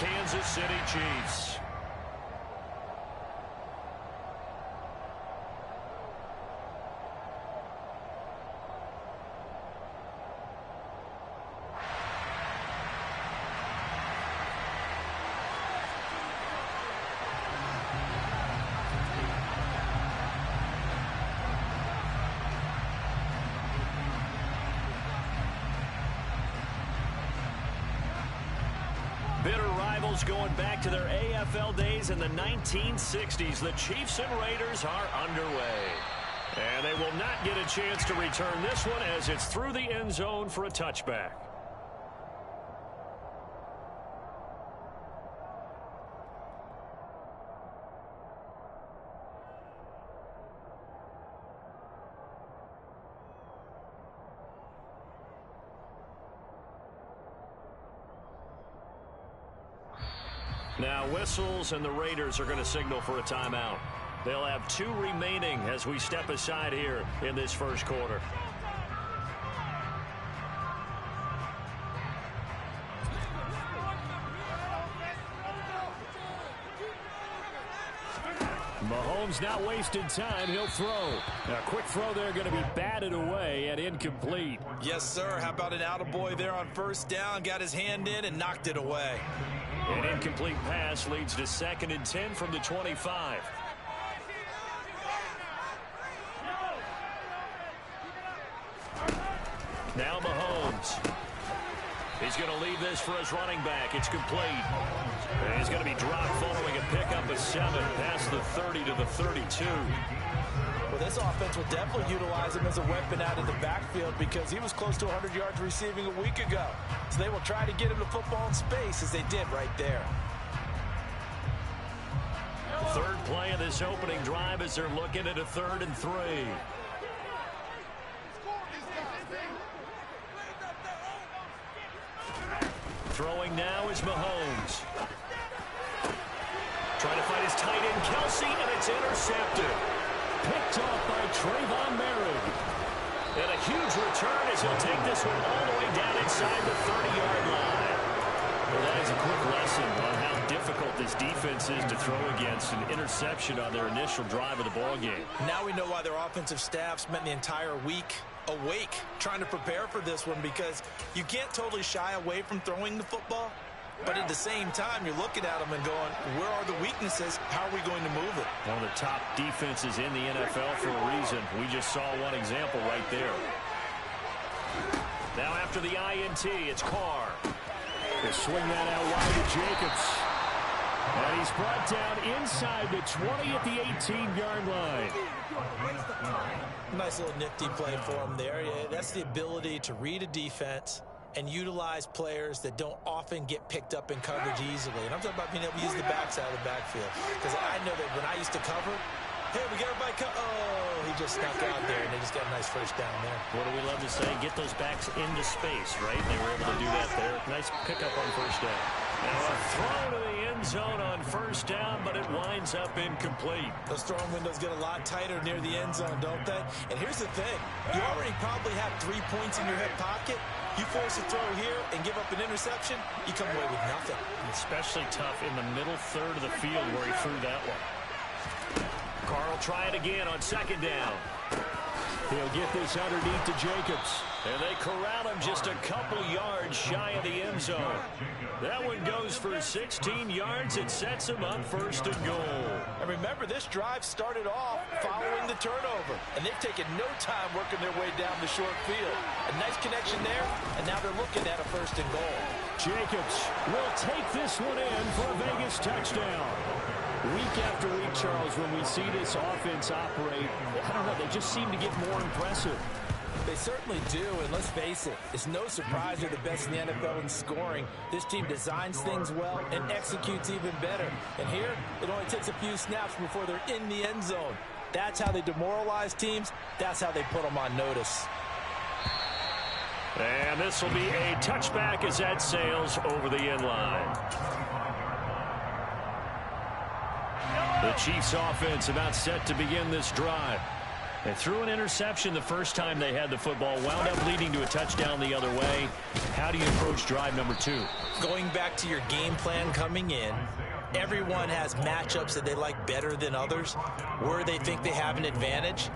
Kansas City Chiefs. Bitter rivals going back to their AFL days in the 1960s. The Chiefs and Raiders are underway. And they will not get a chance to return this one as it's through the end zone for a touchback. Now whistles, and the Raiders are going to signal for a timeout. They'll have 2 remaining as we step aside here in this first quarter. Mahomes not wasting time. He'll throw. A quick throw there going to be batted away and incomplete. Yes, sir. How about an attaboy there on first down? Got his hand in and knocked it away. An incomplete pass leads to 2nd and 10 from the 25. Now Mahomes. He's going to leave this for his running back. It's complete. And he's going to be dropped following a pickup of 7 past the 30 to the 32. Well, this offense will definitely utilize him as a weapon out of the backfield because he was close to 100 yards receiving a week ago. So they will try to get him the football in space as they did right there. Third play of this opening drive as they're looking at a 3rd and 3. Throwing now is Mahomes. Trying to find his tight end, Kelsey, and it's intercepted. Picked off by Trayvon Merrick. And a huge return as he'll take this one all the way down inside the 30-yard line. Well, that is a quick lesson on how difficult this defense is to throw against. An interception on their initial drive of the ballgame. Now we know why their offensive staff spent the entire week awake trying to prepare for this one, because you can't totally shy away from throwing the football. But at the same time, you're looking at them and going, where are the weaknesses? How are we going to move it? One of the top defenses in the NFL for a reason. We just saw one example right there. Now after the INT, it's Carr. They swing that out wide to Jacobs. And he's brought down inside the 20 at the 18-yard line. Nice little nifty play for him there. Yeah, that's the ability to read a defense and utilize players that don't often get picked up in coverage easily. And I'm talking about being able to use the backside of the backfield. Because I know that when I used to cover, hey, we got everybody oh, he just snuck out there, and they just got a nice first down there. What do we love to say? Get those backs into space, right? They were able to do that there. Nice pickup on first down. Now a throw to the end zone on first down, but it winds up incomplete. Those throwing windows get a lot tighter near the end zone, don't they? And here's the thing. You already probably have 3 points in your hip pocket. You force a throw here and give up an interception, you come away with nothing. Especially tough in the middle third of the field where he threw that one. Carr will try it again on 2nd down. He'll get this underneath to Jacobs. And they corral him just a couple yards shy of the end zone. That one goes for 16 yards. It sets him up 1st and goal. And remember, this drive started off following the turnover. And they've taken no time working their way down the short field. A nice connection there, and now they're looking at a 1st and goal. Jacobs will take this one in for a Vegas touchdown. Week after week, Charles, when we see this offense operate, I don't know, they just seem to get more impressive. They certainly do, and let's face it, it's no surprise they're the best in the NFL in scoring. This team designs things well and executes even better. And here, it only takes a few snaps before they're in the end zone. That's how they demoralize teams. That's how they put them on notice. And this will be a touchback as that sails over the end line. The Chiefs offense about set to begin this drive. They threw an interception the first time they had the football, wound up leading to a touchdown the other way. How do you approach drive number 2? Going back to your game plan coming in, everyone has matchups that they like better than others, where they think they have an advantage.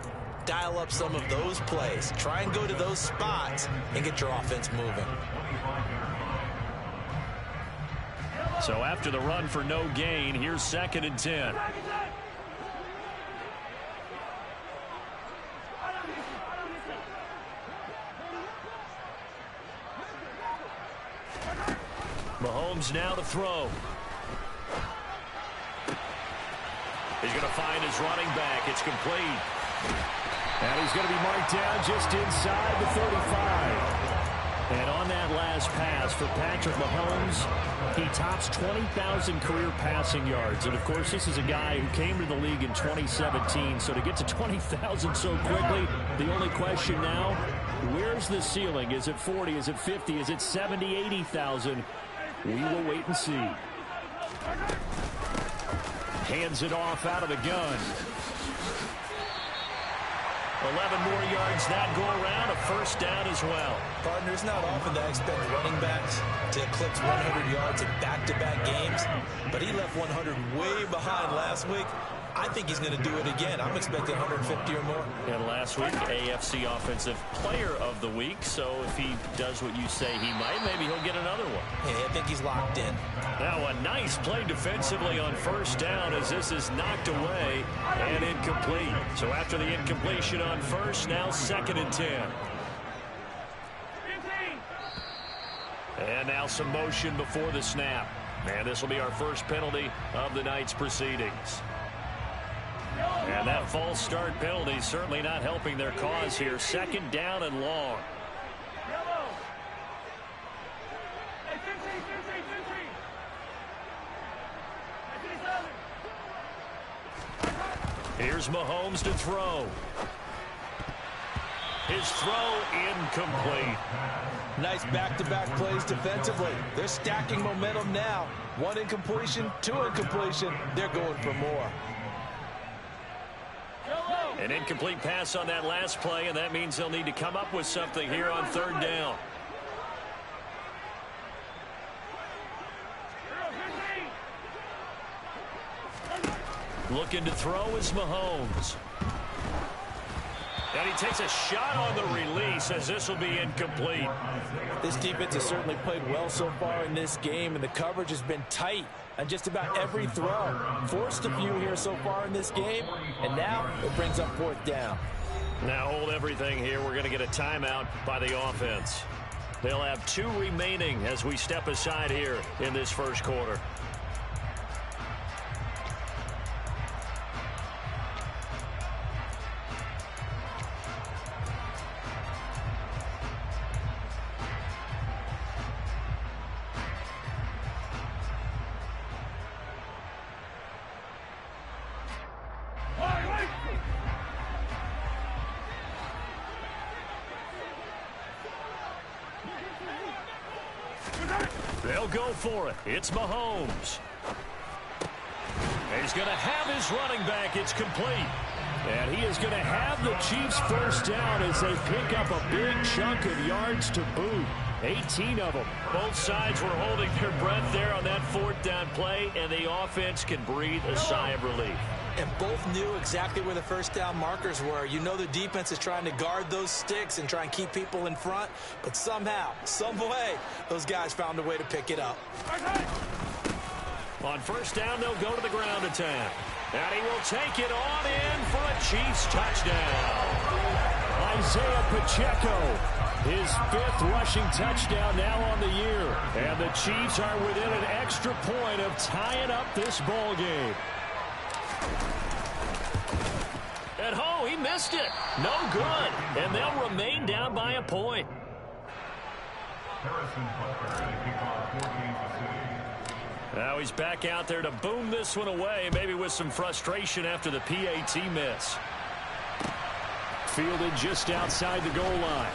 Dial up some of those plays. Try and go to those spots and get your offense moving. So after the run for no gain, here's 2nd and 10. Mahomes now to throw. He's going to find his running back. It's complete. And he's going to be marked down just inside the 35. And on that last pass for Patrick Mahomes, he tops 20,000 career passing yards. And, of course, this is a guy who came to the league in 2017. So to get to 20,000 so quickly, the only question now, where's the ceiling? Is it 40? Is it 50? Is it 70, 80,000? We will wait and see. Hands it off out of the gun. 11 more yards that go around, a first down as well. Partner, it's not often that I expect running backs to eclipse 100 yards in back-to-back games, but he left 100 way behind last week. I think he's going to do it again. I'm expecting 150 or more. And last week, AFC Offensive Player of the Week. So if he does what you say he might, maybe he'll get another one. Yeah, I think he's locked in. Now a nice play defensively on first down as this is knocked away and incomplete. So after the incompletion on first, now 2nd and 10. And now some motion before the snap. And this will be our first penalty of the night's proceedings. And that false start penalty certainly not helping their cause here. 2nd down and long. Here's Mahomes to throw. His throw incomplete. Nice back-to-back plays defensively. They're stacking momentum now. 1 incompletion, 2 incompletion. They're going for more. An incomplete pass on that last play, and that means they'll need to come up with something here on 3rd down. Looking to throw is Mahomes. And he takes a shot on the release as this will be incomplete. This defense has certainly played well so far in this game, and the coverage has been tight on just about every throw. Forced a few here so far in this game, and now it brings up 4th down. Now hold everything here. We're going to get a timeout by the offense. They'll have 2 remaining as we step aside here in this first quarter. They'll go for it. It's Mahomes. He's going to have his running back. It's complete. And he is going to have the Chiefs first down as they pick up a big chunk of yards to boot. 18 of them. Both sides were holding their breath there on that 4th down play, and the offense can breathe a sigh of relief. And both knew exactly where the first down markers were. You know the defense is trying to guard those sticks and try and keep people in front, but somehow, some way, those guys found a way to pick it up. On first down, they'll go to the ground attack. And he will take it on in for a Chiefs touchdown. Isaiah Pacheco, his 5th rushing touchdown now on the year. And the Chiefs are within an extra point of tying up this ball game. And oh, he missed it. No good. And they'll remain down by a point. Now he's back out there to boom this one away, maybe with some frustration after the PAT miss. Fielded just outside the goal line.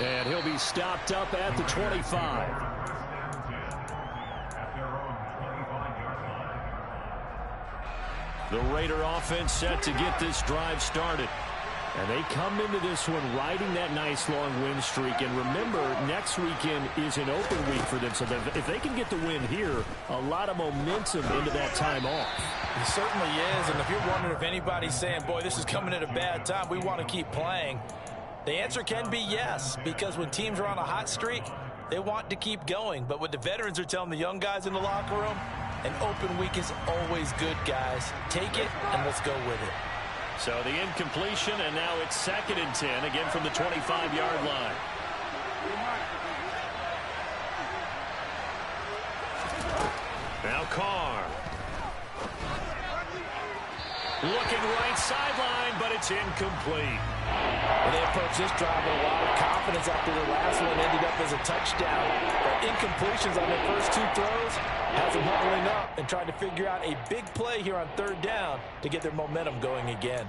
And he'll be stopped up at the 25. The Raider offense set to get this drive started. And they come into this one riding that nice long win streak. And remember, next weekend is an open week for them. So if they can get the win here, a lot of momentum into that time off. It certainly is. And if you're wondering if anybody's saying, boy, this is coming at a bad time, we want to keep playing, the answer can be yes. Because when teams are on a hot streak, they want to keep going. But what the veterans are telling the young guys in the locker room, an open week is always good, guys. Take it, and let's go with it. So the incompletion, and now it's 2nd and 10, again from the 25-yard line. Now Carr. Looking right sideline, but it's incomplete. Well, they approached this drive with a lot of confidence after their last one ended up as a touchdown. But incompletions on their first 2 throws has them huddling up and trying to figure out a big play here on 3rd down to get their momentum going again.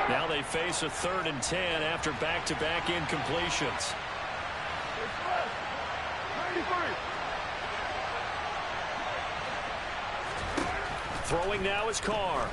Now they face a 3rd and 10 after back-to-back incompletions. Throwing now is Carr.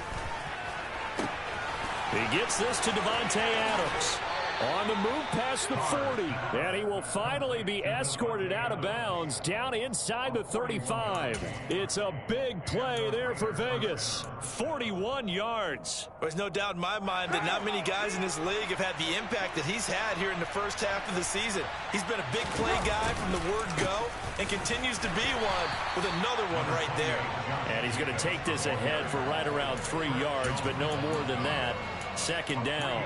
He gets this to Davante Adams. On the move past the 40. And he will finally be escorted out of bounds down inside the 35. It's a big play there for Vegas. 41 yards. There's no doubt in my mind that not many guys in this league have had the impact that he's had here in the first half of the season. He's been a big play guy from the word go and continues to be one with another one right there. And he's going to take this ahead for right around 3 yards, but no more than that. 2nd down.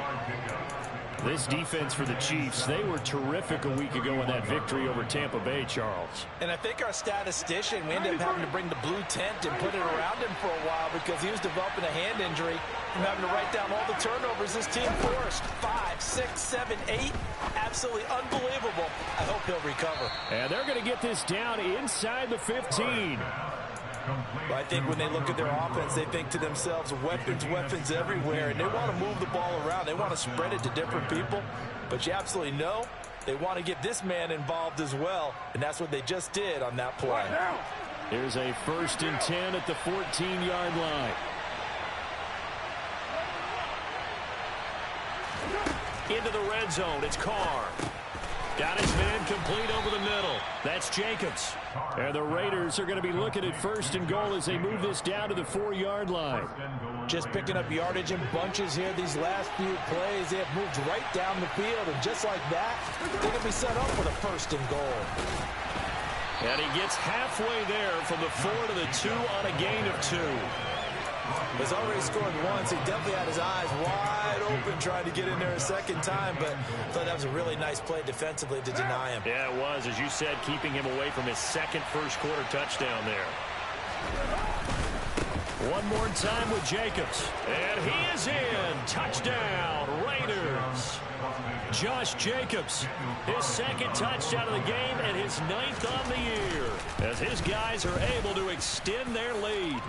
This defense for the Chiefs, they were terrific a week ago in that victory over Tampa Bay, Charles. And I think our statistician, we ended up having to bring the blue tent and put it around him for a while because he was developing a hand injury from having to write down all the turnovers this team forced. 5, 6, 7, 8. Absolutely unbelievable. I hope he'll recover. And they're going to get this down inside the 15. But I think when they look at their offense, they think to themselves, weapons everywhere, and they want to move the ball around. They want to spread it to different people. But you absolutely know they want to get this man involved as well, and that's what they just did on that play. Here's a 1st and 10 at the 14-yard line. Into the red zone, it's Carr. Got his man complete over the middle. That's Jacobs. And the Raiders are going to be looking at 1st and goal as they move this down to the 4-yard line. Just picking up yardage in bunches here these last few plays. They have moved right down the field, and just like that, they're going to be set up for the 1st and goal. And he gets halfway there from the 4 to the 2 on a gain of 2. He's already scored once. He definitely had his eyes wide open trying to get in there a 2nd time, but I thought that was a really nice play defensively to deny him. Yeah, it was, as you said, keeping him away from his 2nd first-quarter touchdown there. One more time with Jacobs. And he is in. Touchdown, Raiders. Josh Jacobs, his 2nd touchdown of the game and his 9th on the year, as his guys are able to extend their lead.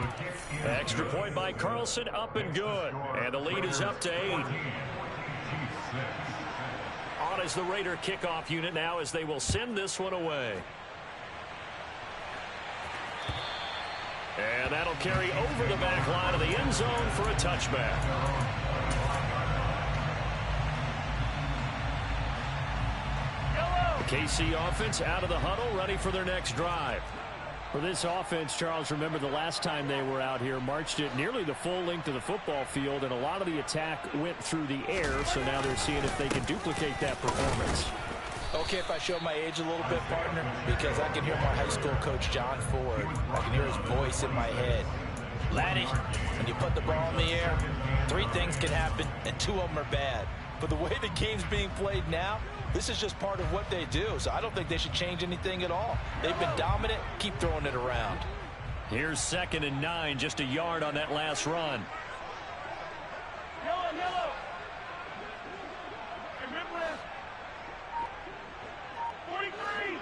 Extra point by Carlson, up and good. And the lead is up to 8. On is the Raider kickoff unit now as they will send this one away. And that'll carry over the back line of the end zone for a touchback. KC offense out of the huddle, ready for their next drive. For this offense, Charles, remember the last time they were out here, marched it nearly the full length of the football field, and a lot of the attack went through the air, so now they're seeing if they can duplicate that performance. Okay, if I show my age a little bit, partner, because I can hear my high school coach, John Ford. I can hear his voice in my head. Laddie, when you put the ball in the air, 3 things can happen, and 2 of them are bad. But the way the game's being played now, this is just part of what they do, so I don't think they should change anything at all. They've been dominant. Keep throwing it around. Here's 2nd and 9, just a yard on that last run. Yellow. Remember this. 43.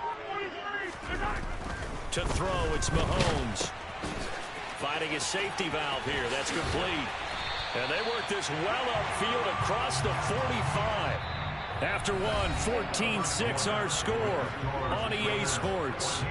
To throw, it's Mahomes. Finding his safety valve here. That's complete. And they work this well upfield across the 45. After one, 14-6 our score on EA Sports.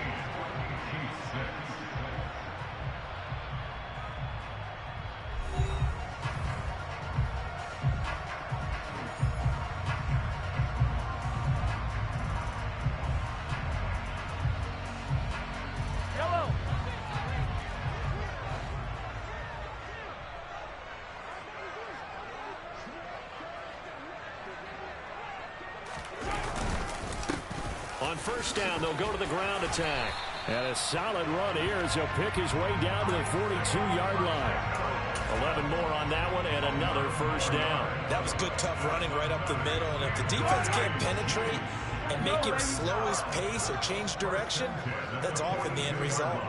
On first down, they'll go to the ground attack. And a solid run here as he'll pick his way down to the 42-yard line. 11 more on that one and another first down. That was good, tough running right up the middle. And if the defense can't penetrate and make him slow his pace or change direction, that's often the end result.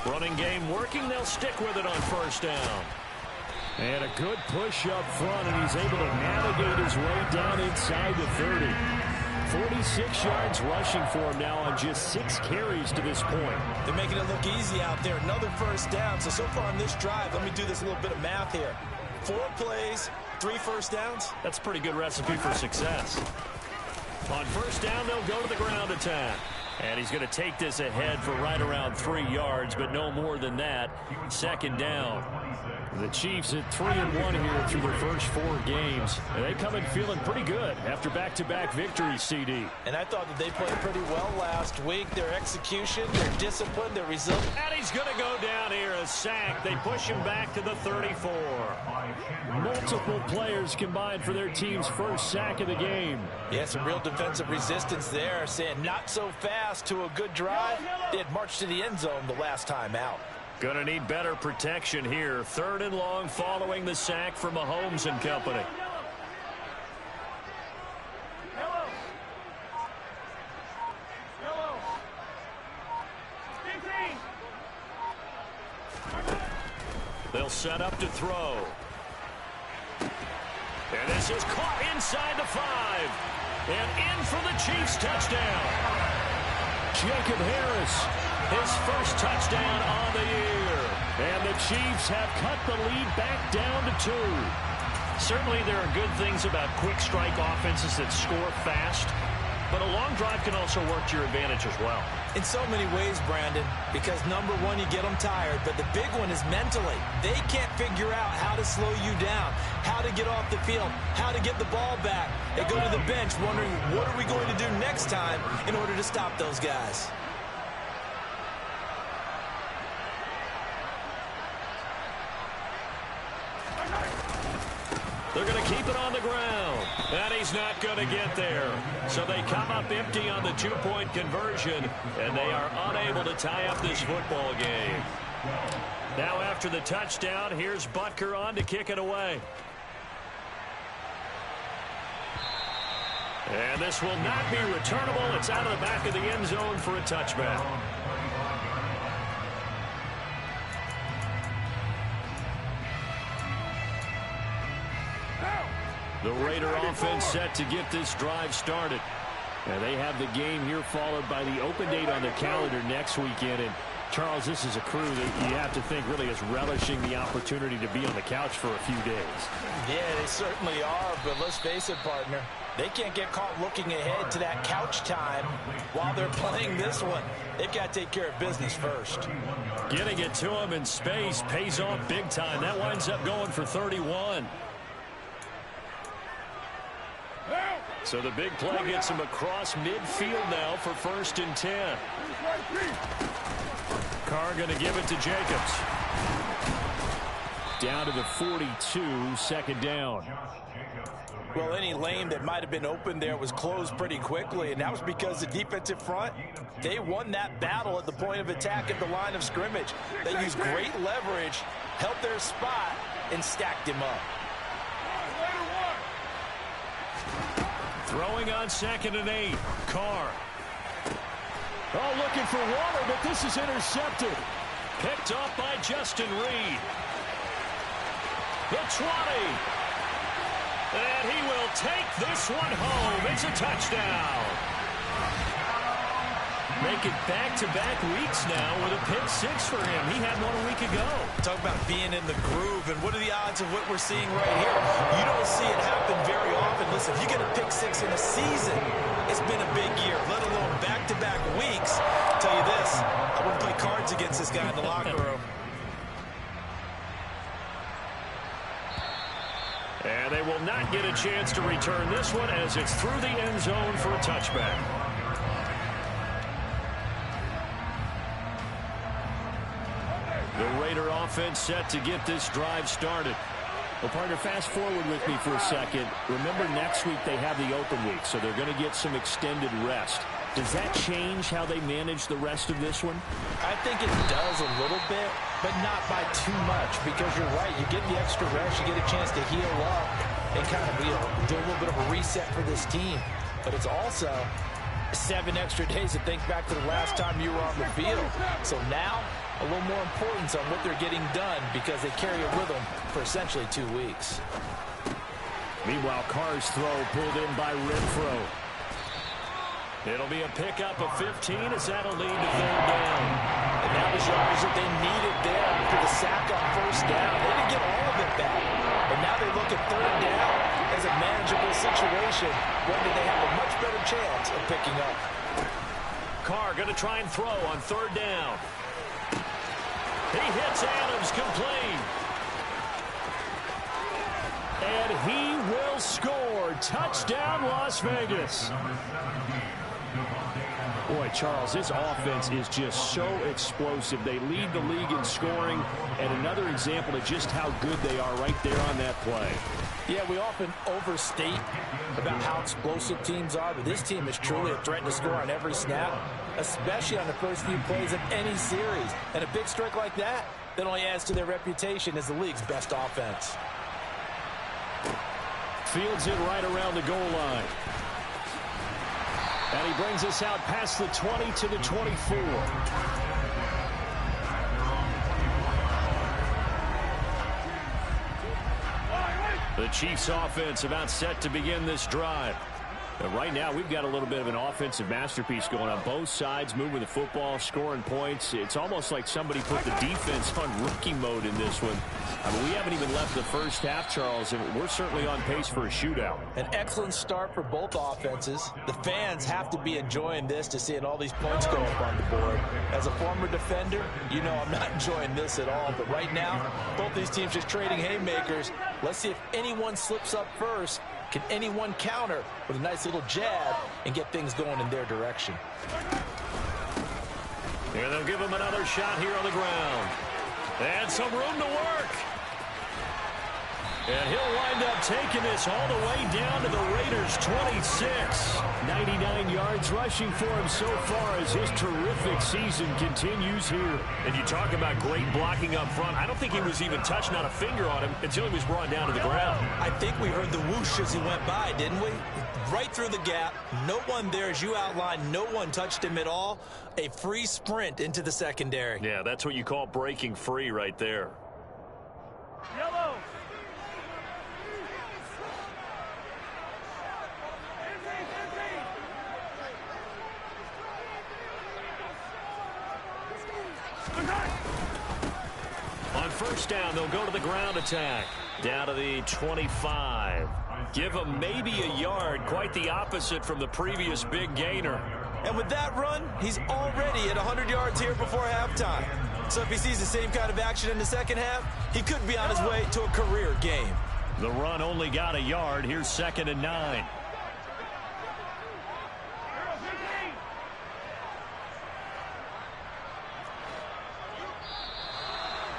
Running game working. They'll stick with it on first down. And a good push up front, and he's able to navigate his way down inside the 30. 46 yards rushing for him now on just 6 carries to this point. They're making it look easy out there. Another first down. So far on this drive, let me do this little bit of math here. 4 plays, 3 first downs. That's a pretty good recipe for success. On first down, they'll go to the ground attack. And he's going to take this ahead for right around 3 yards, but no more than that. Second down. The Chiefs at 3-1 here through their first 4 games. And they come in feeling pretty good after back-to-back victories, CD. And I thought that they played pretty well last week. Their execution, their discipline, their resilience. And he's going to go down here, a sack. They push him back to the 34. Multiple players combined for their team's first sack of the game. Yeah, some real defensive resistance there, saying not so fast to a good drive. They had marched to the end zone the last time out. Going to need better protection here. 3rd and long following the sack from Mahomes and company. They'll set up to throw. And this is caught inside the 5. And in for the Chiefs touchdown. Jacob Harris, his first touchdown on the year. And the Chiefs have cut the lead back down to 2. Certainly there are good things about quick strike offenses that score fast. But a long drive can also work to your advantage as well. In so many ways, Brandon, because number one, you get them tired, but the big one is mentally. They can't figure out how to slow you down, how to get off the field, how to get the ball back. They go to the bench wondering, what are we going to do next time in order to stop those guys? They're going to keep it on the ground. And he's not going to get there. So they come up empty on the 2-point conversion, and they are unable to tie up this football game. Now after the touchdown, here's Butker on to kick it away. And this will not be returnable. It's out of the back of the end zone for a touchback. The Raider offense set to get this drive started. And they have the game here followed by the open date on the calendar next weekend. And Charles, this is a crew that you have to think really is relishing the opportunity to be on the couch for a few days. Yeah, they certainly are, but let's face it, partner. They can't get caught looking ahead to that couch time while they're playing this one. They've got to take care of business first. Getting it to them in space pays off big time. That winds up going for 31. So the big play gets him across midfield now for 1st and 10. Carr going to give it to Jacobs. Down to the 42, 2nd down. Well, any lane that might have been open there was closed pretty quickly, and that was because the defensive front, they won that battle at the point of attack at the line of scrimmage. They used great leverage, held their spot, and stacked him up. Throwing on 2nd and 8. Carr. Oh, looking for Waller, but this is intercepted. Picked off by Justin Reed. The 20. And he will take this one home. It's a touchdown. Making back-to-back weeks now with a pick 6 for him. He had one a week ago. Talk about being in the groove, and what are the odds of what we're seeing right here? You don't see it happen very often. Listen, if you get a pick 6 in a season, it's been a big year, let alone back-to-back weeks. I'll tell you this, I wouldn't play cards against this guy in the locker room. And they will not get a chance to return this one as it's through the end zone for a touchback. The Raider offense set to get this drive started. Well, partner, fast forward with me for a second. Remember, next week they have the open week, so they're going to get some extended rest. Does that change how they manage the rest of this one? I think it does a little bit, but not by too much, because you're right. You get the extra rest. You get a chance to heal up and kind of do a little bit of a reset for this team. But it's also 7 extra days to think back to the last time you were on the field. So now, a little more importance on what they're getting done because they carry it with them for essentially 2 weeks. Meanwhile, Carr's throw pulled in by Renfro. It'll be a pickup of 15 as that'll lead to 3rd down. And that was yards that they needed there for the sack on 1st down. They didn't get all of it back. But now they look at 3rd down as a manageable situation, one that they have a much better chance of picking up. Carr going to try and throw on 3rd down. He hits Adams complete. And he will score. Touchdown, Las Vegas. Boy, Charles, this offense is just so explosive. They lead the league in scoring, and another example of just how good they are right there on that play. Yeah, we often overstate about how explosive teams are, but this team is truly a threat to score on every snap, especially on the first few plays of any series. And a big strike like that only adds to their reputation as the league's best offense. Fields it right around the goal line. And he brings us out past the 20 to the 24. The Chiefs offense about set to begin this drive. And right now we've got a little bit of an offensive masterpiece going on both sides, moving the football, scoring points. It's almost like somebody put the defense on rookie mode in this one. I mean, we haven't even left the first half, Charles, and we're certainly on pace for a shootout. An excellent start for both offenses. The fans have to be enjoying this to seeing all these points go up on the board. As a former defender, you know I'm not enjoying this at all. But right now, both these teams just trading haymakers. Let's see if anyone slips up first. Can anyone counter with a nice little jab and get things going in their direction? And they'll give him another shot here on the ground. And some room to work. And he'll wind up taking this all the way down to the Raiders' 26. 99 yards rushing for him so far as his terrific season continues here. And you talk about great blocking up front. I don't think he was even touched, not a finger on him, until he was brought down to the ground. I think we heard the whoosh as he went by, didn't we? Right through the gap. No one there, as you outlined. No one touched him at all. A free sprint into the secondary. Yeah, that's what you call breaking free right there. Yellow. On 1st down, they'll go to the ground attack. Down to the 25. Give him maybe a yard. Quite the opposite from the previous big gainer. And with that run, he's already at 100 yards here before halftime. So if he sees the same kind of action in the second half, he could be on his way to a career game. The run only got a yard. Here's 2nd and 9.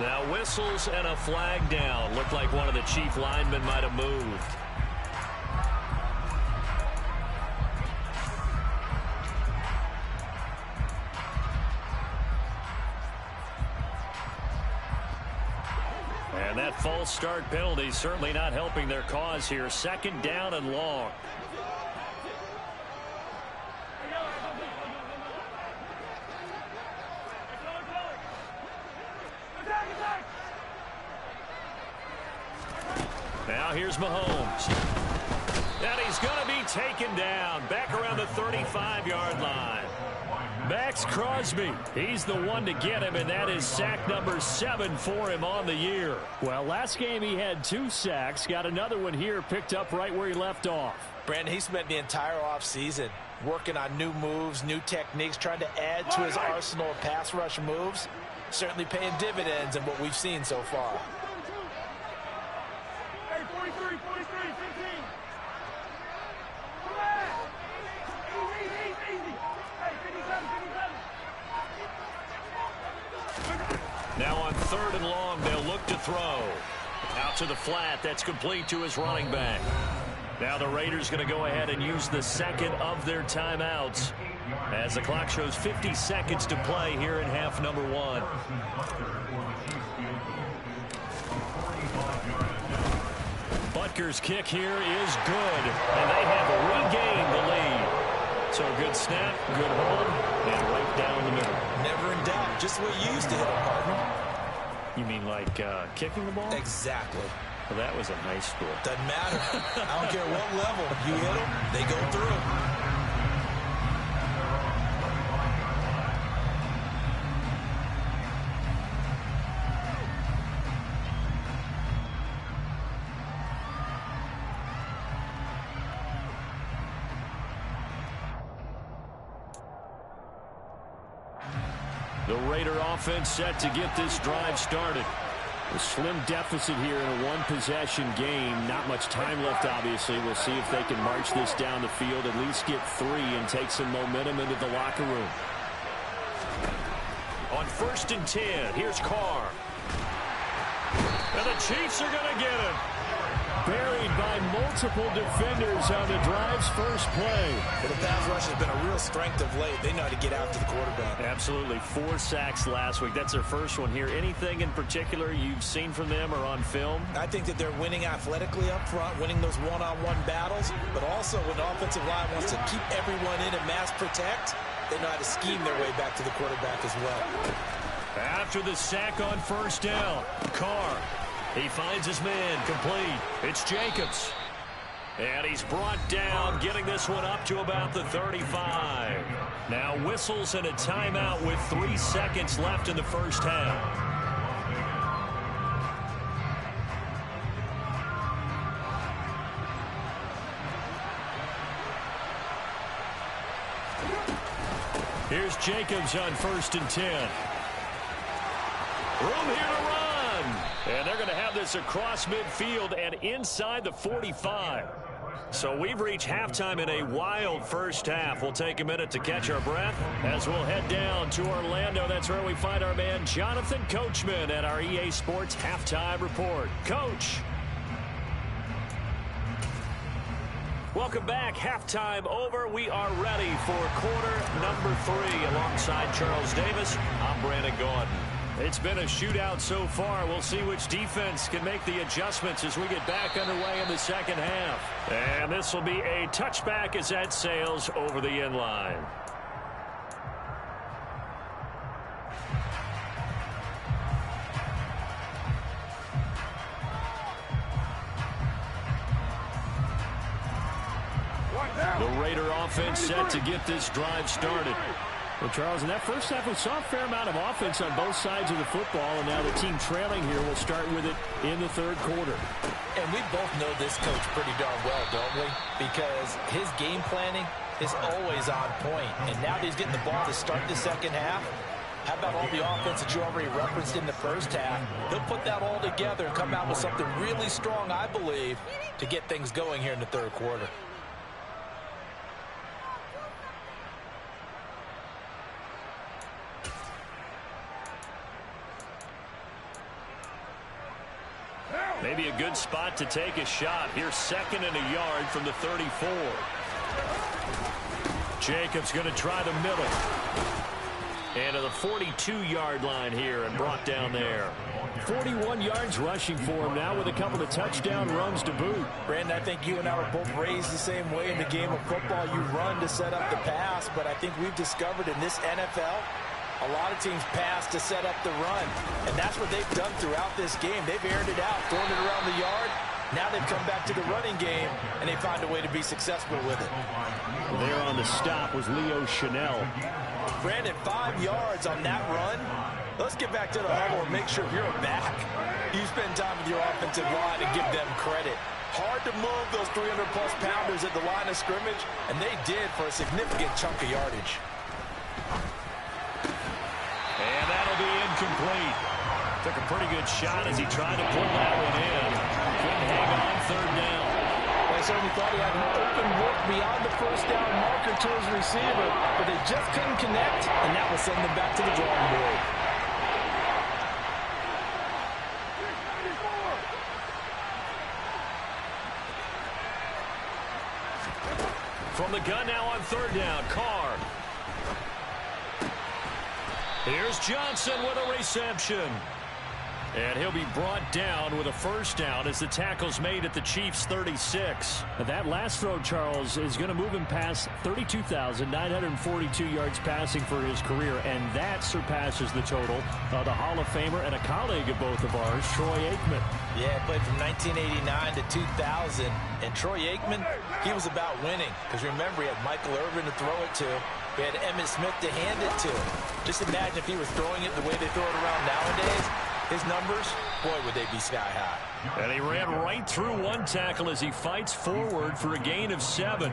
Now whistles and a flag down. Looked like one of the Chief linemen might have moved. And that false start penalty certainly not helping their cause here. 2nd down and long. Now here's Mahomes. And he's going to be taken down back around the 35-yard line. Max Crosby, he's the one to get him, and that is sack number 7 for him on the year. Well, last game he had 2 sacks. Got another one here picked up right where he left off. Brandon, he spent the entire offseason working on new moves, new techniques, trying to add to his arsenal of pass rush moves. Certainly paying dividends in what we've seen so far. Hey, 43, 15. Come on. Easy. Hey, 57. Now on 3rd and long, they'll look to throw. Out to the flat. That's complete to his running back. Now the Raiders going to go ahead and use the second of their timeouts as the clock shows 50 seconds to play here in half number 1. Butker's kick here is good, and they have regained the lead. So a good snap, good hold, and right down the middle. Never in doubt. Just the way you used to hit them, partner. You mean like kicking the ball? Exactly. Well, that was a nice score. Doesn't matter. I don't care what level. You hit them, they go through. The Raider offense set to get this drive started. A slim deficit here in a one-possession game. Not much time left, obviously. We'll see if they can march this down the field, at least get 3 and take some momentum into the locker room. On 1st and 10, here's Carr. And the Chiefs are going to get him. Buried by multiple defenders on the drive's first play. Well, the pass rush has been a real strength of late. They know how to get after the quarterback. Absolutely. 4 sacks last week. That's their first one here. Anything in particular you've seen from them or on film? I think that they're winning athletically up front, winning those one-on-one battles, but also when the offensive line wants to keep everyone in and mass protect, they know how to scheme their way back to the quarterback as well. After the sack on 1st down, Carr. He finds his man complete. It's Jacobs. And he's brought down, getting this one up to about the 35. Now whistles and a timeout with 3 seconds left in the first half. Here's Jacobs on 1st and 10. Room here to run. And they're going to have this across midfield and inside the 45. So we've reached halftime in a wild first half. We'll take a minute to catch our breath as we'll head down to Orlando. That's where we find our man Jonathan Coachman at our EA Sports Halftime Report. Coach. Welcome back. Halftime over. We are ready for quarter number 3. Alongside Charles Davis, I'm Brandon Gaudin. It's been a shootout so far. We'll see which defense can make the adjustments as we get back underway in the second half. And this will be a touchback as that sails over the end line. The Raider offense set to get this drive started. Well, Charles, in that first half, we saw a fair amount of offense on both sides of the football, and now the team trailing here will start with it in the third quarter. And we both know this coach pretty darn well, don't we? Because his game planning is always on point. And now that he's getting the ball to start the second half, how about all the offense that you already referenced in the first half? He'll put that all together and come out with something really strong, I believe, to get things going here in the third quarter. Maybe a good spot to take a shot. Here's 2nd and a yard from the 34. Jacobs going to try the middle. And to the 42-yard line here and brought down there. 41 yards rushing for him now with a couple of touchdown runs to boot. Brandon, I think you and I were both raised the same way in the game of football. You run to set up the pass, but I think we've discovered in this NFL, a lot of teams pass to set up the run, and that's what they've done throughout this game. They've aired it out, thrown it around the yard. Now they've come back to the running game, and they find a way to be successful with it. There on the stop was Leo Chanel. Brandon, 5 yards on that run. Let's get back to the huddle and make sure you're back. You spend time with your offensive line and give them credit. Hard to move those 300-plus pounders at the line of scrimmage, and they did for a significant chunk of yardage. And that'll be incomplete. Took a pretty good shot as he tried to pull that one in. Couldn't hang on 3rd down. They certainly thought he had an open look beyond the first down marker to his receiver, but they just couldn't connect, and that will send them back to the drawing board. From the gun now on third down, Carr. Here's Johnson with a reception. And he'll be brought down with a first down as the tackle's made at the Chiefs' 36. That last throw, Charles, is going to move him past 32,942 yards passing for his career, and that surpasses the total of the Hall of Famer and a colleague of both of ours, Troy Aikman. Yeah, played from 1989 to 2000, and Troy Aikman, he was about winning. Because remember, he had Michael Irvin to throw it to. We had Emmitt Smith to hand it to. Just imagine if he was throwing it the way they throw it around nowadays. His numbers, boy, would they be sky high. And he ran right through one tackle as he fights forward for a gain of 7.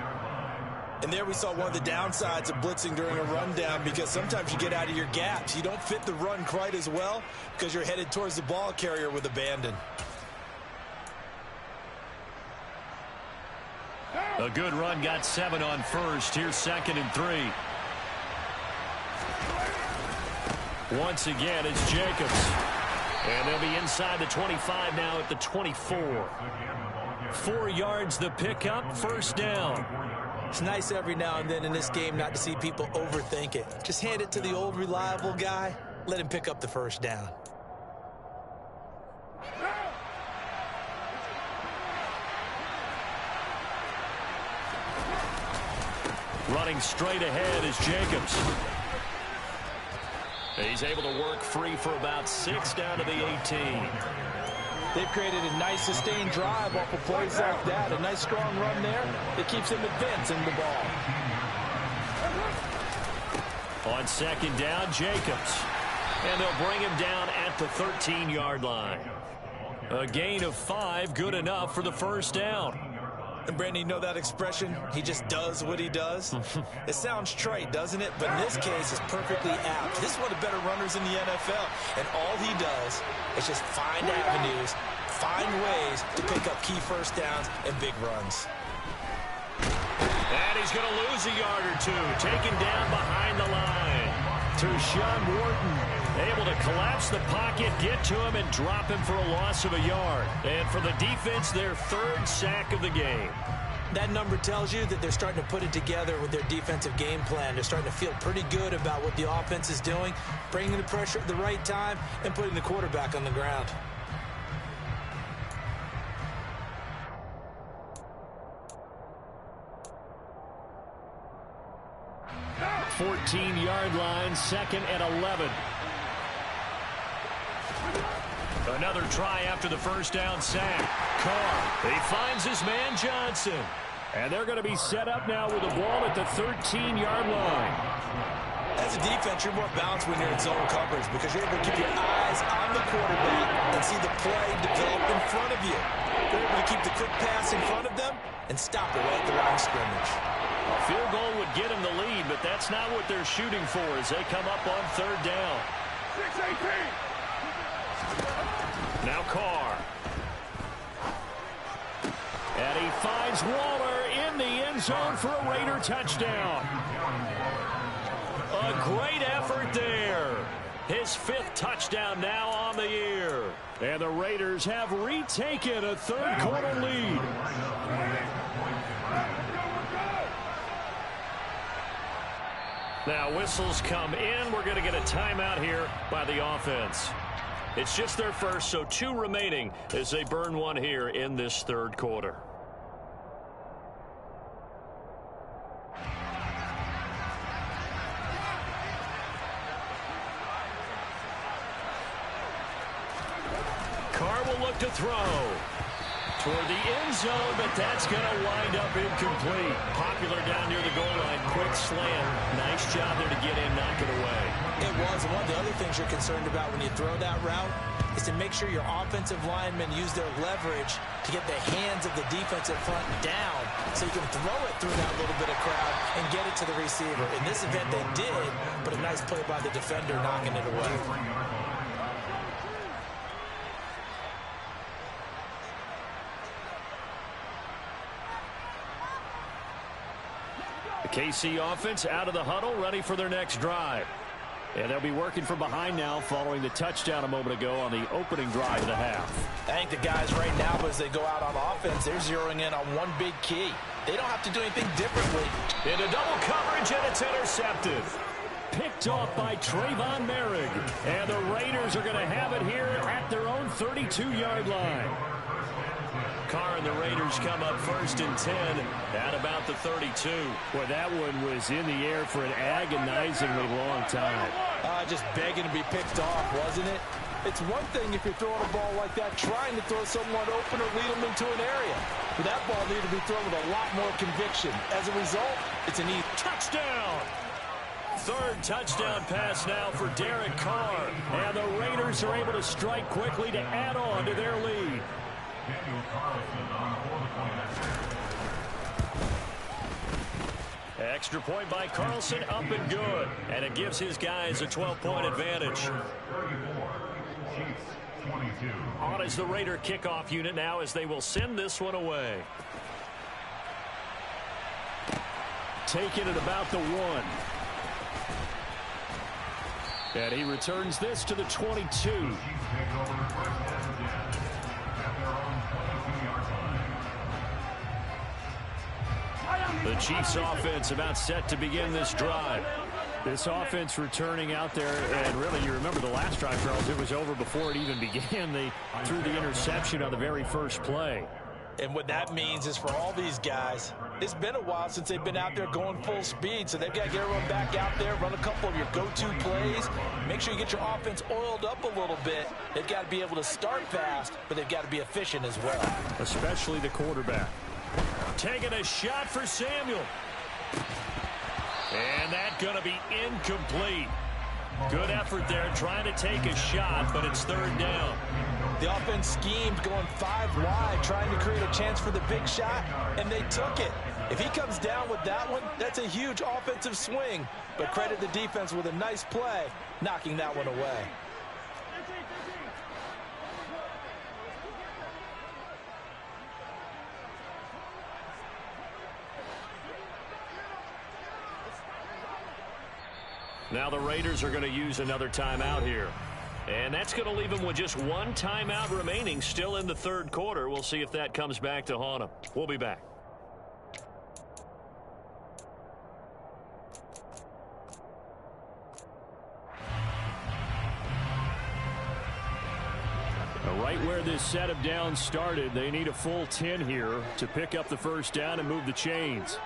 And there we saw one of the downsides of blitzing during a rundown, because sometimes you get out of your gaps. You don't fit the run quite as well because you're headed towards the ball carrier with abandon. A good run got 7 on first. Here's 2nd and 3. Once again, it's Jacobs. And they'll be inside the 25 now at the 24. 4 yards the pickup, first down. It's nice every now and then in this game not to see people overthink it. Just hand it to the old reliable guy. Let him pick up the first down. Running straight ahead is Jacobs. He's able to work free for about 6 down to the 18. They've created a nice sustained drive off of plays like that. A nice strong run there. It keeps him advancing the ball. On 2nd down, Jacobs. And they'll bring him down at the 13-yard line. A gain of 5, good enough for the first down. And Brandon, you know that expression? He just does what he does. It sounds trite, doesn't it? But in this case, it's perfectly apt. This is one of the better runners in the NFL. And all he does is just find avenues, find ways to pick up key first downs and big runs. And he's going to lose a yard or 2. Taken down behind the line. Tershawn Wharton able to collapse the pocket, get to him, and drop him for a loss of a yard. And for the defense, their 3rd sack of the game. That number tells you that they're starting to put it together with their defensive game plan. They're starting to feel pretty good about what the offense is doing, bringing the pressure at the right time, and putting the quarterback on the ground. – 14-yard line, 2nd and 11. Another try after the first down sack. Carr, he finds his man Johnson. And they're going to be set up now with the ball at the 13-yard line. As a defense, you're more balanced when you're in zone coverage because you're able to keep your eyes on the quarterback and see the play develop in front of you. You're able to keep the quick pass in front of them and stop it right at the line of scrimmage. A field goal would get him the lead, but that's not what they're shooting for as they come up on 3rd down. 6-18. Now Carr. And he finds Waller in the end zone for a Raider touchdown. A great effort there. His 5th touchdown now on the year. And the Raiders have retaken a 3rd quarter lead. Now whistles come in. We're going to get a timeout here by the offense. It's just their first, so 2 remaining as they burn one here in this 3rd quarter. Carr will look to throw toward the end zone, but that's going to wind up incomplete. Popular down near the goal line. Quick slant. Nice job there to get in, knock it away. It was. And one of the other things you're concerned about when you throw that route is to make sure your offensive linemen use their leverage to get the hands of the defensive front down so you can throw it through that little bit of crowd and get it to the receiver. In this event, they did, but a nice play by the defender knocking it away. The KC offense out of the huddle, ready for their next drive. And they'll be working from behind now following the touchdown a moment ago on the opening drive of the half. I think the guys right now, as they go out on offense, they're zeroing in on one big key. They don't have to do anything differently. Into double coverage, and it's intercepted. Picked off by Trayvon Merrick. And the Raiders are going to have it here at their own 32-yard line. Carr and the Raiders come up 1st and 10 at about the 32. Well, that one was in the air for an agonizingly long time. Just begging to be picked off, wasn't it? It's one thing if you're throwing a ball like that, trying to throw someone open or lead them into an area. But that ball needed to be thrown with a lot more conviction. As a result, it's an easy touchdown. 3rd touchdown pass now for Derek Carr. And the Raiders are able to strike quickly to add on to their lead. Extra point by Carlson, up and good. And it gives his guys a 12-point advantage. On is the Raider kickoff unit now as they will send this one away. Taking it about the 1. And he returns this to the 22. The Chiefs offense about set to begin this drive. This offense returning out there, and really, you remember the last drive, Charles, it was over before it even began. They threw the interception on the very first play. And what that means is for all these guys, it's been a while since they've been out there going full speed, so they've got to get everyone back out there, run a couple of your go-to plays, make sure you get your offense oiled up a little bit. They've got to be able to start fast, but they've got to be efficient as well. Especially the quarterback. Taking a shot for Samuel. And that's going to be incomplete. Good effort there trying to take a shot, but it's 3rd down. The offense schemed going 5 wide, trying to create a chance for the big shot, and they took it. If he comes down with that one, that's a huge offensive swing. But credit the defense with a nice play, knocking that one away. Now the Raiders are going to use another timeout here. And that's going to leave them with just 1 timeout remaining still in the 3rd quarter. We'll see if that comes back to haunt them. We'll be back. Right where this set of downs started, they need a full 10 here to pick up the 1st down and move the chains.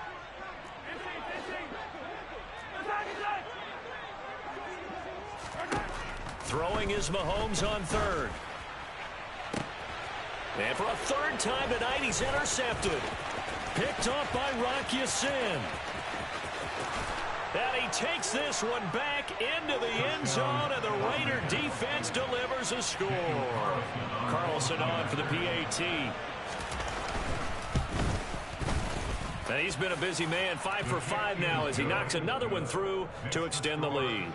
Throwing is Mahomes on 3rd. And for a 3rd time tonight, he's intercepted. Picked off by Rock Ya-Sin. And he takes this one back into the end zone, and the Raider defense delivers a score. Carlson on for the PAT. And he's been a busy man, 5 for 5 now as he knocks another one through to extend the lead.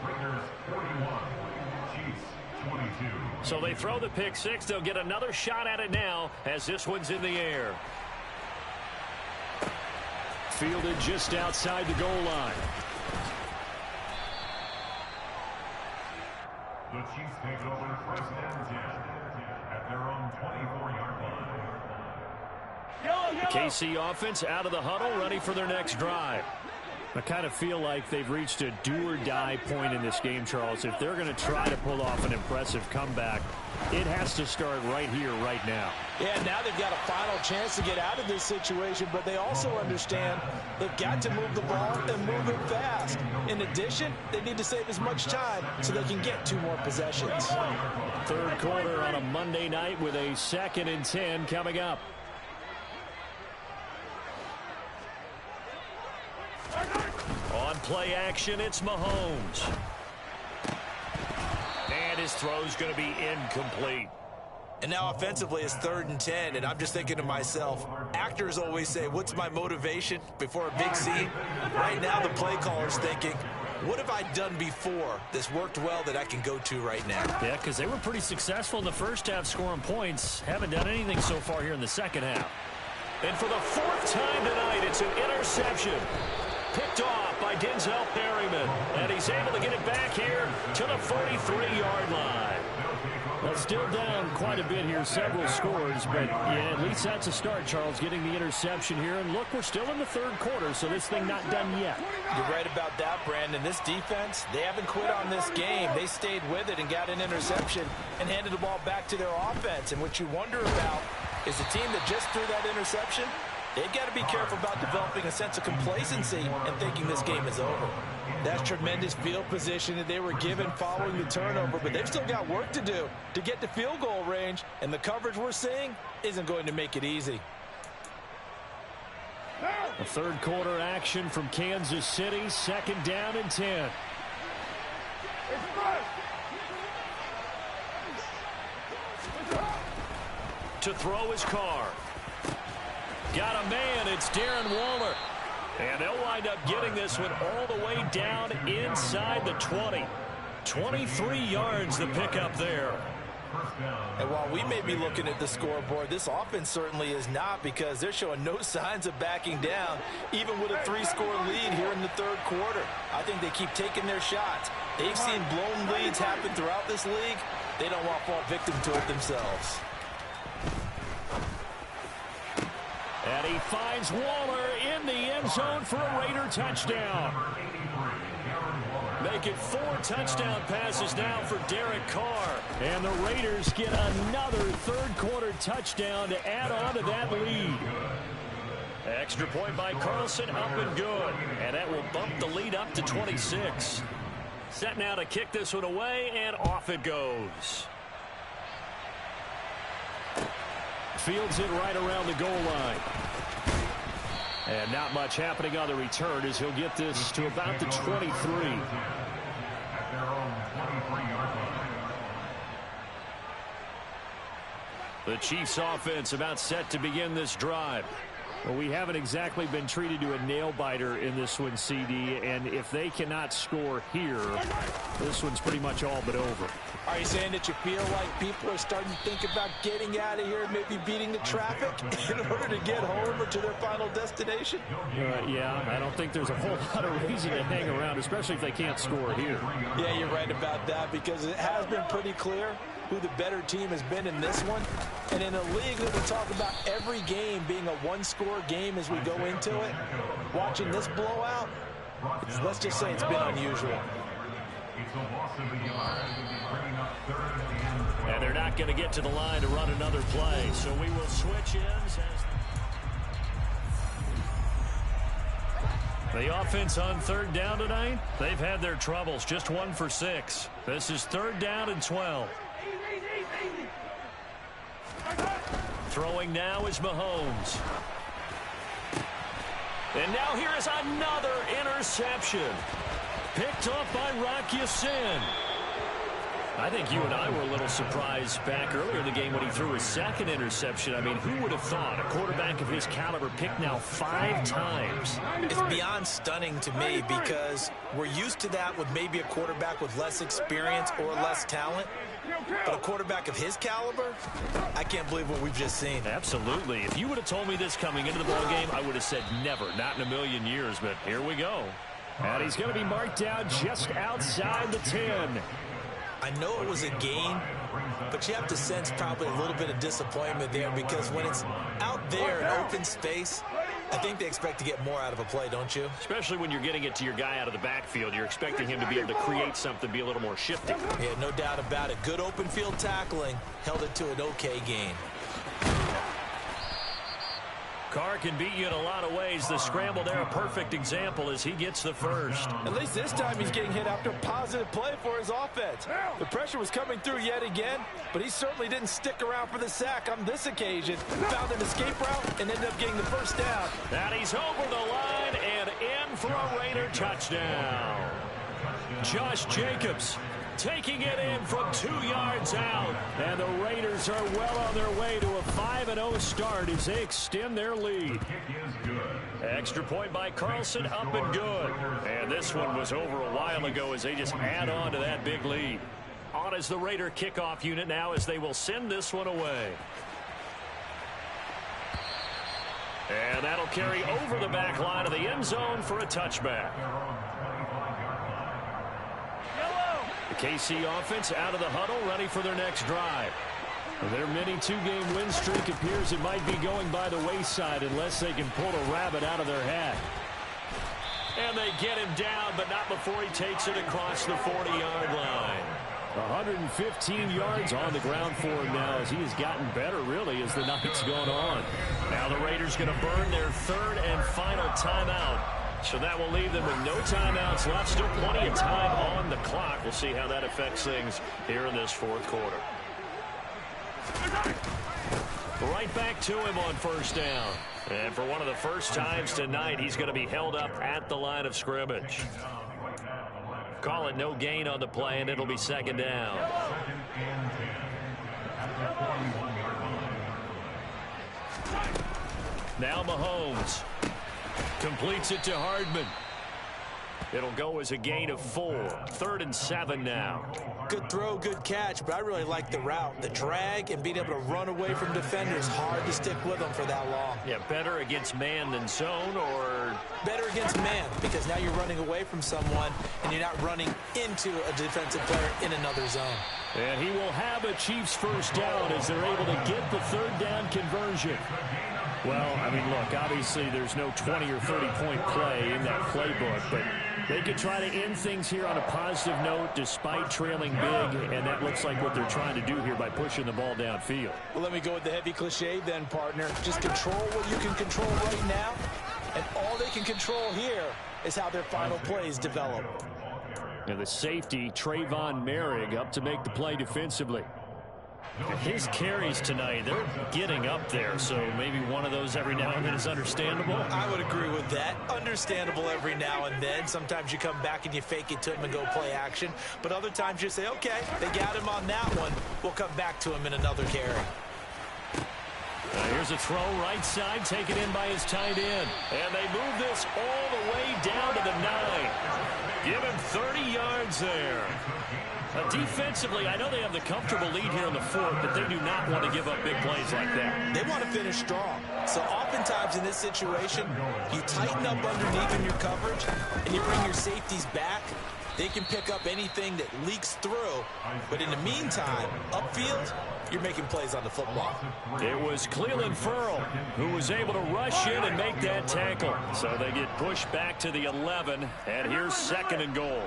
So they throw the pick 6. They'll get another shot at it now as this one's in the air. Fielded just outside the goal line. The Chiefs take over 1st and 10 at their own 24-yard line. KC offense out of the huddle, ready for their next drive. I kind of feel like they've reached a do-or-die point in this game, Charles. If they're going to try to pull off an impressive comeback, it has to start right here, right now. Yeah, now they've got a final chance to get out of this situation, but they also understand they've got to move the ball and move it fast. In addition, they need to save as much time so they can get 2 more possessions. 3rd quarter on a Monday night with a 2nd and 10 coming up. On play action, it's Mahomes. And his throw's going to be incomplete. And now offensively, it's 3rd and 10, and I'm just thinking to myself, actors always say, what's my motivation before a big scene? Right now, the play caller's thinking, what have I done before that's worked well that I can go to right now? Yeah, because they were pretty successful in the first half scoring points. Haven't done anything so far here in the second half. And for the 4th time tonight, it's an interception. Picked off by Denzel Perryman. And he's able to get it back here to the 43-yard line. Well, still down quite a bit here, several scores, but yeah, at least that's a start, Charles, getting the interception here. And look, we're still in the third quarter, so this thing not done yet. You're right about that, Brandon. This defense, they haven't quit on this game. They stayed with it and got an interception and handed the ball back to their offense. And what you wonder about is the team that just threw that interception, they've got to be careful about developing a sense of complacency and thinking this game is over. That's tremendous field position that they were given following the turnover, but they've still got work to do to get to field goal range, and the coverage we're seeing isn't going to make it easy. A third quarter action from Kansas City, 2nd down and 10. To throw his car. Got a man, it's Darren Waller. And they'll wind up getting this one all the way down inside the 20. 23 yards the pickup there. And while we may be looking at the scoreboard, this offense certainly is not, because they're showing no signs of backing down, even with a 3-score lead here in the third quarter. I think they keep taking their shots. They've seen blown leads happen throughout this league. They don't want to fall victim to it themselves. And he finds Waller in the end zone for a Raider touchdown. Make it 4 touchdown passes now for Derek Carr. And the Raiders get another third quarter touchdown to add on to that lead. Extra point by Carlson, up and good. And that will bump the lead up to 26. Set now to kick this one away, and off it goes. Fields it right around the goal line. And not much happening on the return as he'll get this to about the 23. The Chiefs offense about set to begin this drive. Well, we haven't exactly been treated to a nail-biter in this one, CD, and if they cannot score here, this one's pretty much all but over. Are you saying that you feel like people are starting to think about getting out of here and maybe beating the traffic in order to get home or to their final destination? Yeah, I don't think there's a whole lot of reason to hang around, especially if they can't score here. Yeah, you're right about that, because it has been pretty clear who the better team has been in this one. And in a league that we talk about every game being a one-score game as we go into it, watching this blowout, let's just say it's been unusual. And they're not going to get to the line to run another play, so we will switch ends. The offense on third down tonight, they've had their troubles, just 1 for 6. This is 3rd down and 12. Throwing now is Mahomes. And now here is another interception. Picked off by Rock Ya-Sin. I think you and I were a little surprised back earlier in the game when he threw his 2nd interception. I mean, who would have thought a quarterback of his caliber picked now 5 times? It's beyond stunning to me, because we're used to that with maybe a quarterback with less experience or less talent. But a quarterback of his caliber, I can't believe what we've just seen. Absolutely. If you would have told me this coming into the ballgame, I would have said never, not in a million years. But here we go. And he's going to be marked down just outside the 10. I know it was a gain, but you have to sense probably a little bit of disappointment there, because when it's out there in open space, I think they expect to get more out of a play, don't you? Especially when you're getting it to your guy out of the backfield. You're expecting him to be able to create something, be a little more shifty. Yeah, no doubt about it. Good open field tackling held it to an okay gain. Carr can beat you in a lot of ways. The scramble there, a perfect example as he gets the first. At least this time he's getting hit after a positive play for his offense. The pressure was coming through yet again, but he certainly didn't stick around for the sack on this occasion. Found an escape route and ended up getting the first down. And he's over the line and in for a Raider touchdown. Josh Jacobs taking it in from 2 yards out. And the Raiders are well on their way to a 5-0 start as they extend their lead. Extra point by Carlson, up and good. And this one was over a while ago as they just add on to that big lead. On is the Raider kickoff unit now as they will send this one away. And that'll carry over the back line of the end zone for a touchback. The KC offense out of the huddle, ready for their next drive. Their mini two-game win streak appears it might be going by the wayside unless they can pull a rabbit out of their hat. And they get him down, but not before he takes it across the 40-yard line. 115 yards on the ground for him now as he has gotten better, really, as the night's gone on. Now the Raiders going to burn their third and final timeout. So that will leave them with no timeouts left. Still plenty of time on the clock. We'll see how that affects things here in this fourth quarter. Right back to him on first down. And for one of the first times tonight, he's going to be held up at the line of scrimmage. Call it no gain on the play, and it'll be second down. Now Mahomes completes it to Hardman. It'll go as a gain of 4. 3rd and 7 now. Good throw, good catch, but I really like the route. The drag and being able to run away from defenders, hard to stick with them for that long. Yeah, better against man than zone, or? Better against man, because now you're running away from someone and you're not running into a defensive player in another zone. And he will have a Chiefs first down as they're able to get the third down conversion. Well, I mean, look, obviously there's no 20 or 30-point play in that playbook, but they could try to end things here on a positive note despite trailing big, and that looks like what they're trying to do here by pushing the ball downfield. Well, let me go with the heavy cliche then, partner. Just control what you can control right now, and all they can control here is how their final plays develop. And the safety, Trayvon Merrick, up to make the play defensively. His carries tonight, they're getting up there, so maybe one of those every now and then is understandable. I would agree with that. Understandable every now and then. Sometimes you come back and you fake it to him and go play action. But other times you say, okay, they got him on that one. We'll come back to him in another carry. Here's a throw right side, taken in by his tight end. And they move this all the way down to the 9. Give him 30 yards there. Defensively, I know they have the comfortable lead here in the 4th, but they do not want to give up big plays like that. They want to finish strong. So oftentimes in this situation, you tighten up underneath in your coverage, and you bring your safeties back. They can pick up anything that leaks through. But in the meantime, upfield, you're making plays on the football. It was Clelin Ferrell who was able to rush in and make that tackle. So they get pushed back to the 11, and here's 2nd and goal.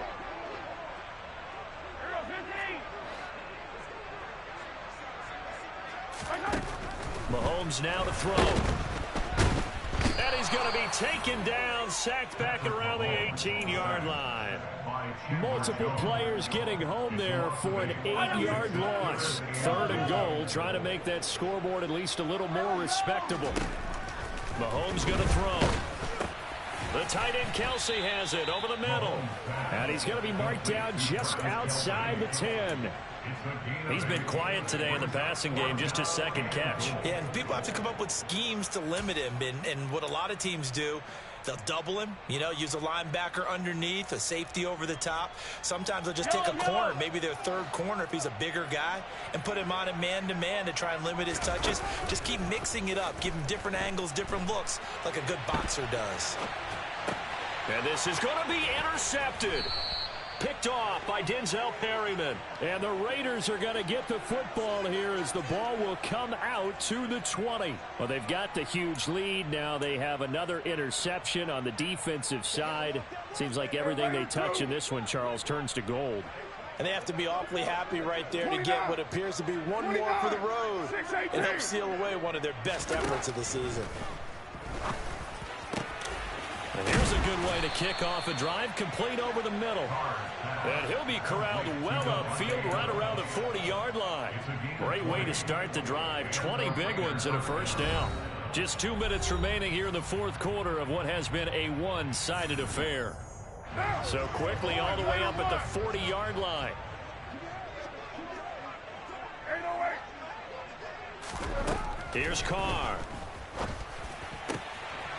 Mahomes now to throw. And he's going to be taken down, sacked back around the 18-yard line. Multiple players getting home there for an 8-yard loss. 3rd and goal, trying to make that scoreboard at least a little more respectable. Mahomes going to throw. The tight end Kelsey has it over the middle. And he's going to be marked down just outside the 10. He's been quiet today in the passing game, just his 2nd catch. Yeah, and people have to come up with schemes to limit him. And what a lot of teams do, they'll double him, use a linebacker underneath, a safety over the top. Sometimes they'll just take a corner, maybe their 3rd corner if he's a bigger guy, and put him on a man-to-man to try and limit his touches. Just keep mixing it up, give him different angles, different looks, like a good boxer does. And this is going to be intercepted. Picked off by Denzel Perryman. And the Raiders are going to get the football here as the ball will come out to the 20. Well, they've got the huge lead. Now they have another interception on the defensive side. Seems like everything they touch in this one, Charles, turns to gold. And they have to be awfully happy right there to get what appears to be one more for the road and help seal away one of their best efforts of the season. And here's a good way to kick off a drive, complete over the middle. And he'll be corralled well upfield right around the 40-yard line. Great way to start the drive. 20 big ones and a first down. Just 2 minutes remaining here in the 4th quarter of what has been a one-sided affair. So quickly all the way up at the 40-yard line. Here's Carr.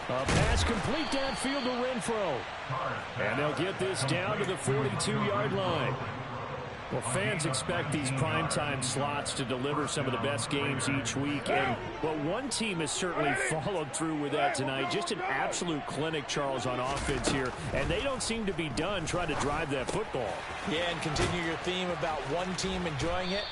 A pass complete downfield to Renfro. And they'll get this down to the 42-yard line. Well, fans expect these primetime slots to deliver some of the best games each week. And, well, one team has certainly followed through with that tonight. Just an absolute clinic, Charles, on offense here. And they don't seem to be done trying to drive that football. Yeah, and continue your theme about one team enjoying it.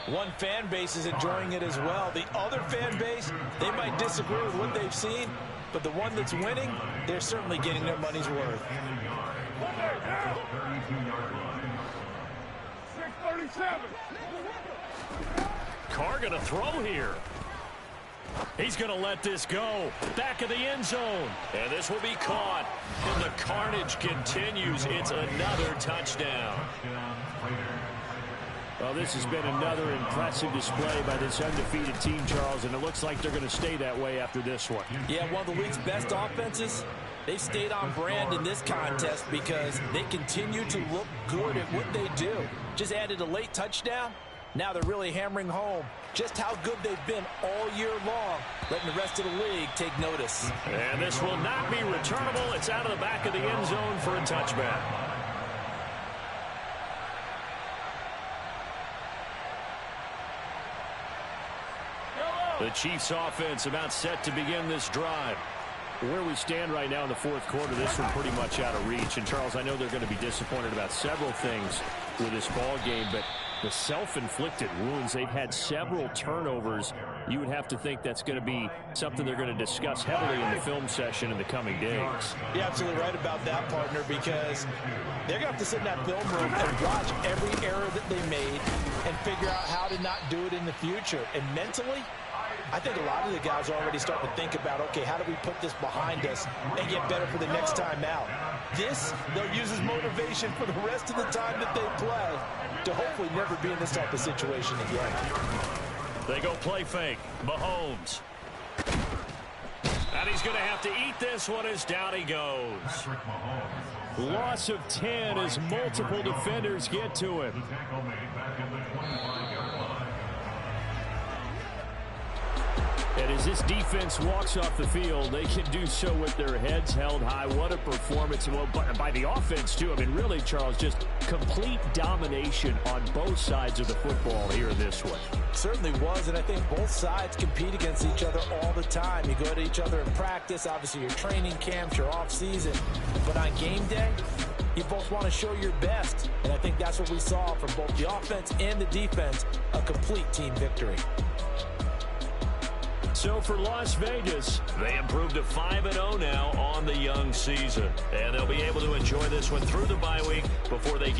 One fan base is enjoying it as well. The other fan base, they might disagree with what they've seen, but the one that's winning, they're certainly getting their money's worth. 637. Carr going to throw here. He's going to let this go. Back of the end zone. And this will be caught. And the carnage continues. It's another touchdown. Well, this has been another impressive display by this undefeated team, Charles, and it looks like they're going to stay that way after this one. Yeah, one of the league's best offenses. They've stayed on brand in this contest because they continue to look good at what they do. Just added a late touchdown. Now they're really hammering home just how good they've been all year long, letting the rest of the league take notice. And this will not be returnable. It's out of the back of the end zone for a touchback. The Chiefs offense about set to begin this drive. Where we stand right now in the fourth quarter, this one pretty much out of reach. And, Charles, I know they're going to be disappointed about several things with this ball game, but the self-inflicted wounds, they've had several turnovers. You would have to think that's going to be something they're going to discuss heavily in the film session in the coming days. You're absolutely right about that, partner, because they're going to have to sit in that film room and watch every error that they made and figure out how to not do it in the future. And mentally, I think a lot of the guys are already starting to think about, okay, how do we put this behind us and get better for the next time out? This, they'll use as motivation for the rest of the time that they play to hopefully never be in this type of situation again. They go play fake. Mahomes. And he's going to have to eat this one as down he goes. Loss of 10 as multiple defenders get to him. And as this defense walks off the field, they can do so with their heads held high. What a performance. Well, by the offense, too. I mean, really, Charles, just complete domination on both sides of the football here in this one. Certainly was, and I think both sides compete against each other all the time. You go at each other in practice, obviously your training camps, your off-season. But on game day, you both want to show your best. And I think that's what we saw from both the offense and the defense, a complete team victory. So for Las Vegas, they improved to 5-0 now on the young season. And they'll be able to enjoy this one through the bye week before they get